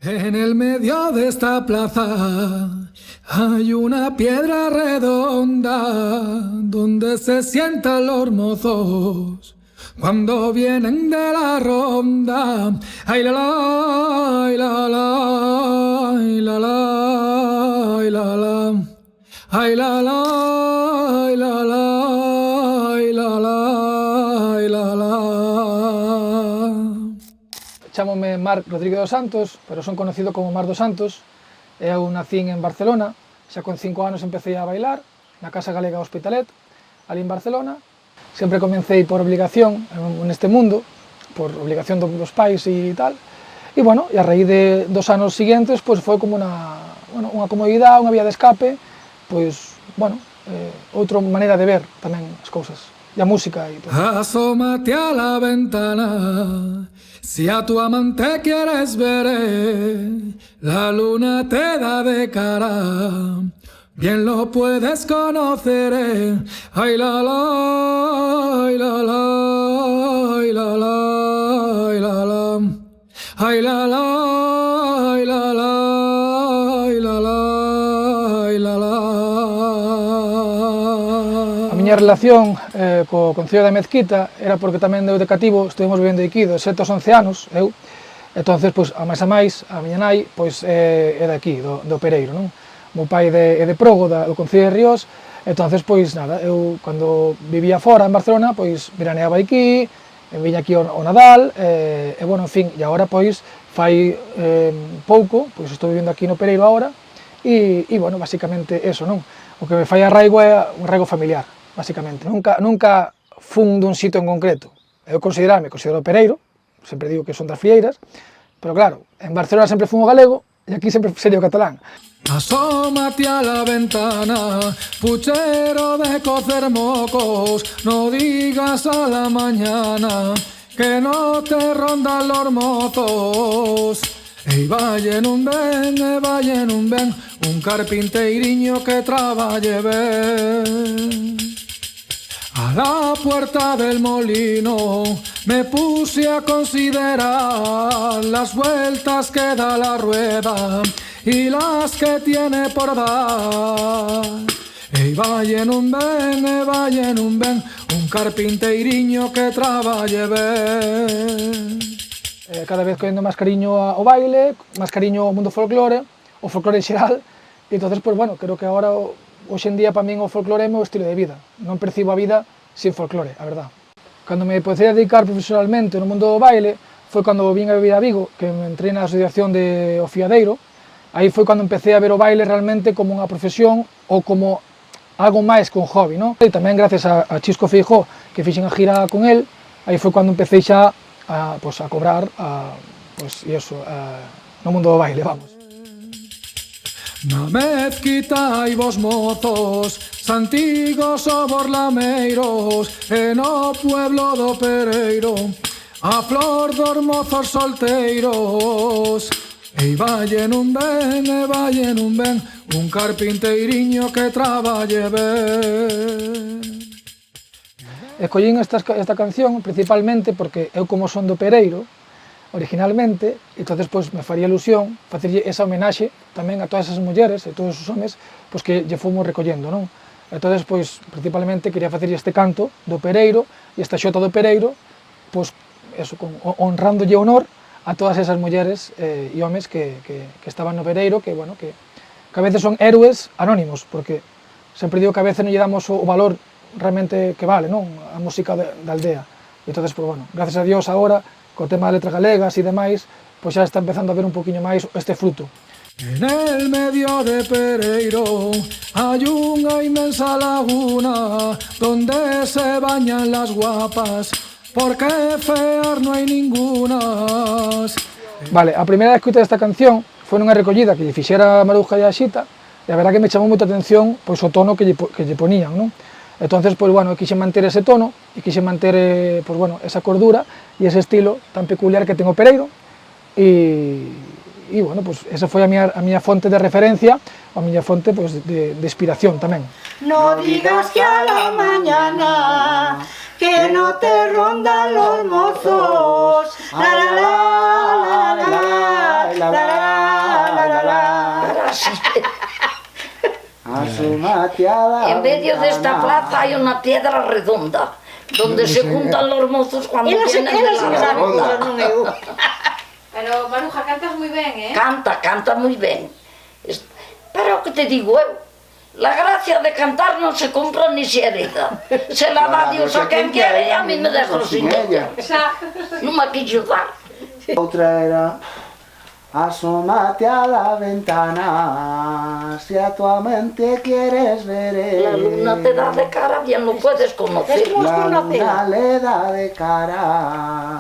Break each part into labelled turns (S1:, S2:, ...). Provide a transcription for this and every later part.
S1: En el medio de esta plaza hay una piedra redonda donde se sientan los mozos cuando vienen de la ronda. Ay la la, ay la la, ay la la, ay la la, ay la la, ay la la, ay la la, ay la la. Chámome Marc Rodríguez dos Santos, pero son conocido como Mar dos Santos. Eu nacín en Barcelona, xa con 5 anos empecé a bailar na Casa Galega Hospitalet, ali en Barcelona. Sempre comecei por obligación neste mundo, por obligación dos pais e tal. E, bueno, e a raíz dos anos seguintes, pois foi como unha comodidade, unha vía de escape, pois, bueno, outra maneira de ver tamén as cousas, e a música e todo. Asómate a la ventana, si a tu amante quieres ver, la luna te da de cara, bien lo puedes conocer. Ay la la, ay la la, ay la la, ay la la, ay la la, ay la la, ay la la, ay la la. A miña relación co Concello da Mezquita era porque tamén eu de cativo estuvimos vivendo aquí dos 7 aos 11 anos, eu. Entonces, pois, a máis, a miña nai, pois, é de aquí, do Pereiro, non? O meu pai é de Progo, do Concello de Ríos. Entonces, pois, nada, eu, cando vivía fora en Barcelona, pois, veraneaba aquí, viña aquí ao Nadal, e, bueno, en fin, e agora, pois, fai pouco, pois, estou vivendo aquí no Pereiro agora, e, bueno, basicamente, eso, non? O que me fai arraigo é un arraigo familiar, basicamente. Nunca fun dun sitio en concreto. Eu considero Pereiro, sempre digo que son das Fieiras, pero claro, en Barcelona sempre fun o galego e aquí sempre sería o catalán. Asómate a la ventana, puchero de cocer mocos, no digas a la mañana que no te rondan los mozos. Ei valle non ven, un carpinteiriño que traballe ben. A la puerta del molino me puse a considerar las vueltas que da la rueda y las que tiene por dar. Ei valle non ven, un carpinteiriño que traballe ben. Cada vez coñendo máis cariño ao baile, máis cariño ao mundo folclore, o folclore en xeral, e entonces, pues, bueno, creo que agora hoxe en día para min o folclore é o meu estilo de vida. Non percibo a vida sin folclore, a verdad. Cando me empecé a dedicar profesionalmente no mundo do baile foi cando vim a vivir a Vigo, que me entrei na asociación de O Fiadeiro. Aí foi cando empecé a ver o baile realmente como unha profesión ou como algo máis que un hobby, non? E tamén gracias a Chisco Feijóo, que fixen a gira con el, aí foi cando empecé xa a cobrar no mundo do baile, vamos. Na Mezquita hai vos mozos, santigos o borlameiros, e no pueblo do Pereiro, a flor dos mozos solteiros. Ei valle non ven, un carpinteiriño que traballe ben. Escollín esta canción principalmente porque eu, como son do Pereiro, originalmente, entonces, pois, me faría ilusión facerlle esa homenaxe tamén a todas esas mulleres e todos os homes pois, que lle fomos recollendo, non? Entonces, pois, principalmente quería facerlle este canto do Pereiro e esta xota do Pereiro, pois, eso, honrándolle honor a todas esas mulleres e homes que estaban no Pereiro, que, bueno, que a veces son héroes anónimos, porque sempre digo que a veces non lle damos o valor realmente que vale, non? A música da aldea. E entonces, pois, bueno, gracias a Dios agora, co tema de letras galegas e demais, pois xa está empezando a ver un poquinho máis este fruto. En el medio de Pereiro hay unha inmensa laguna donde se bañan las guapas, porque feas no hai ningunas. Vale, a primeira vez que escutei esta canción foi nunha recollida que lle fixera Maruja e a Xita, e a verdad que me chamou moita atención pois o tono que lle ponían, non? Entonces, pois, bueno, quixen manter ese tono e quixen manter, pois, bueno, esa cordura e ese estilo tan peculiar que ten o Pereiro e bueno, pois, esa foi a miña fonte de referencia, a miña fonte, pois, de inspiración tamén.
S2: No digas que a la mañana que no te rondan los mozos, la la la la la la la la.
S3: Asómate a la
S4: En medio de esta plaza hay una piedra redonda, donde se juntan los mozos cuando vienen de la ronda.
S5: Pero, Maruja, cantas moi ben,
S4: Canta moi ben. Pero que te digo eu, la gracia de cantar non se compra ni se hereda. Se la dá Dios a quen quere e a mí me dejo sin ella. Non me quillo dar.
S3: Outra era: asómate a la ventana, si a tu amante quieres ver.
S4: La luna te da de cara, bien lo puedes conocer.
S3: La luna le da de cara,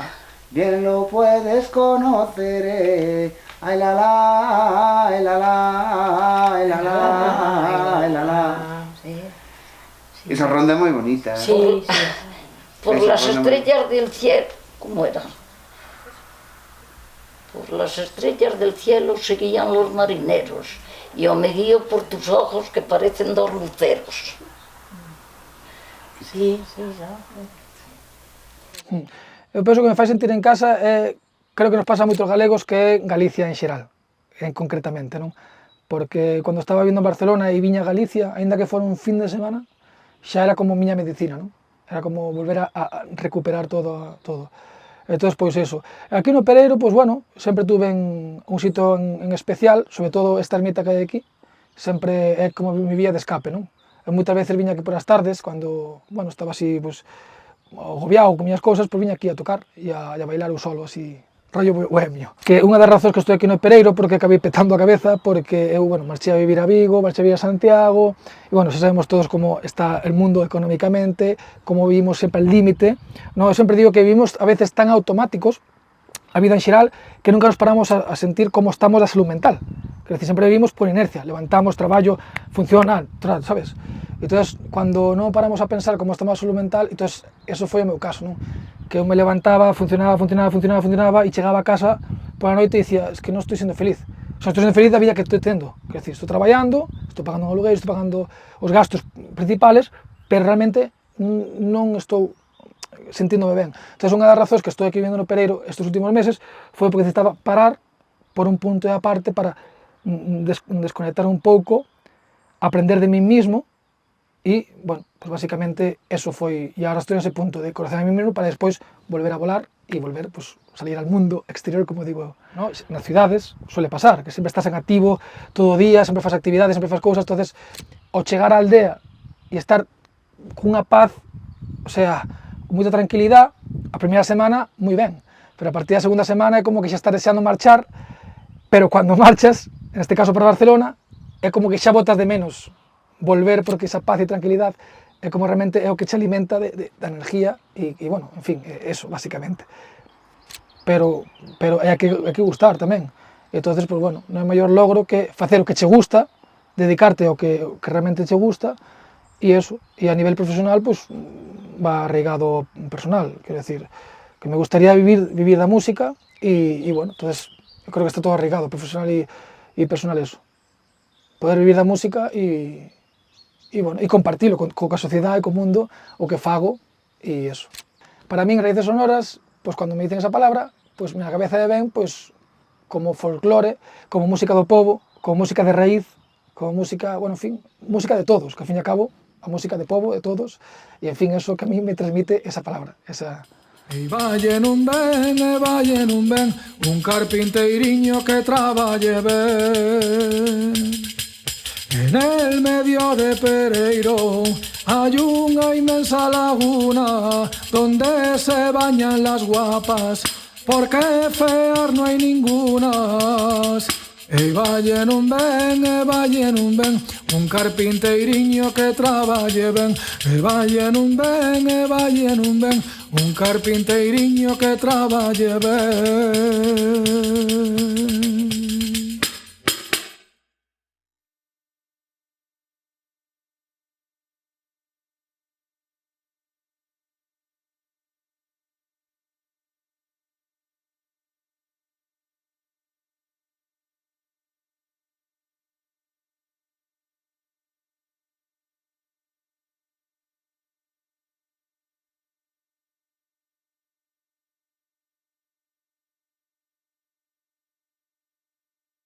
S3: bien lo puedes conocer. Ay la la, ay la la, ay la la, ay la la. Esa ronda es muy bonita, ¿eh?
S4: Sí, sí. Por las estrellas del cielo, ¿cómo era? Por las estrellas del cielo seguían los marineros, y yo me guío por tus ojos que parecen dos luceros. Sí, sí, xa.
S1: Eu penso que me fai sentir en casa, creo que nos pasa a moitos galegos, que é Galicia en xeral, concretamente, non? Porque cando estaba vindo en Barcelona e viña a Galicia, aínda que fora un fin de semana, xa era como miña medicina, non? Era como volver a recuperar todo. Entón, pois eso. Aquí no Pereiro, pois bueno, sempre tuve un sitio en especial, sobre todo esta ermita que hai aquí, sempre é como mi vía de escape, non? E moitas veces viña aquí por as tardes, cando, bueno, estaba así, pois, agobiado con miñas cousas, pois viña aquí a tocar e a bailar eu solo, así, rollo bohemio. Que unha das razóns que estou aquí no Pereiro, porque acabei petando a cabeza, porque eu, bueno, marchei a vivir a Vigo, marchei a vivir a Santiago, e, bueno, xa sabemos todos como está el mundo económicamente, como vivimos sempre al límite, non? Eu sempre digo que vivimos a veces tan automáticos, a vida en xeral, que nunca nos paramos a sentir como estamos da salud mental. Quer decir, sempre vivimos por inercia, levantamos, traballo, funciona, sabes? Entonces, cando non paramos a pensar como estamos a salud mental, entonces, eso foi o meu caso, non? Que eu me levantaba, funcionaba, e chegaba a casa pola noite e dicía, es que non estou sendo feliz. O sea, estou sendo feliz da vida que estou tendo. Quer decir, estou traballando, estou pagando un alugueiro, estou pagando os gastos principales, pero realmente non estou sentíndome ben. Entón, unha das razóns que estou aquí vivendo no Pereiro estes últimos meses foi porque necesitaba parar por un punto de aparte para desconectar un pouco, aprender de mí mismo e, bueno, pues basicamente eso foi, e agora estou nese punto de conocer a mí mismo para despois volver a volar e volver, pues, salir al mundo exterior, como digo, ¿no? Nas cidades suele pasar, que sempre estás en activo todo o día, sempre fas actividades, sempre fas cousas, entonces, ao chegar á aldea e estar cunha paz, o sea, con moita tranquilidade, a primeira semana, moi ben, pero a partir da segunda semana é como que xa estás deseando marchar, pero cando marchas, neste caso para Barcelona, é como que xa botas de menos volver, porque esa paz e tranquilidade é como realmente é o que te alimenta da energía e, bueno, en fin, eso, basicamente. Pero hai que gustar tamén. Entonces, pues bueno, non hai maior logro que facer o que che gusta, dedicarte ao que realmente che gusta, e eso, e a nivel profesional, pues, va arraigado personal, quero decir, que me gustaría vivir da música, e bueno, entonces, eu creo que está todo arraigado, profesional e personal, eso. Poder vivir da música e bueno, e compartilo coa sociedade, co mundo, o que fago, e eso. Para min, raíces sonoras, pues cando me dicen esa palabra, pues na cabeza de ben, pues como folclore, como música do pobo, como música de raíz, como música, bueno, en fin, música de todos, que ao fin e a cabo, a música de pobo, de todos, e en fin, eso que a mí me transmite esa palabra, esa... E valle non ven, un carpinteiriño que traballe ben. En el medio de Pereiro hay una inmensa laguna donde se bañan las guapas, porque feas no hay ningunas. E valle non ven, un carpinteiriño que traballe ben. E valle non ven, un carpinteiriño que traballe ben.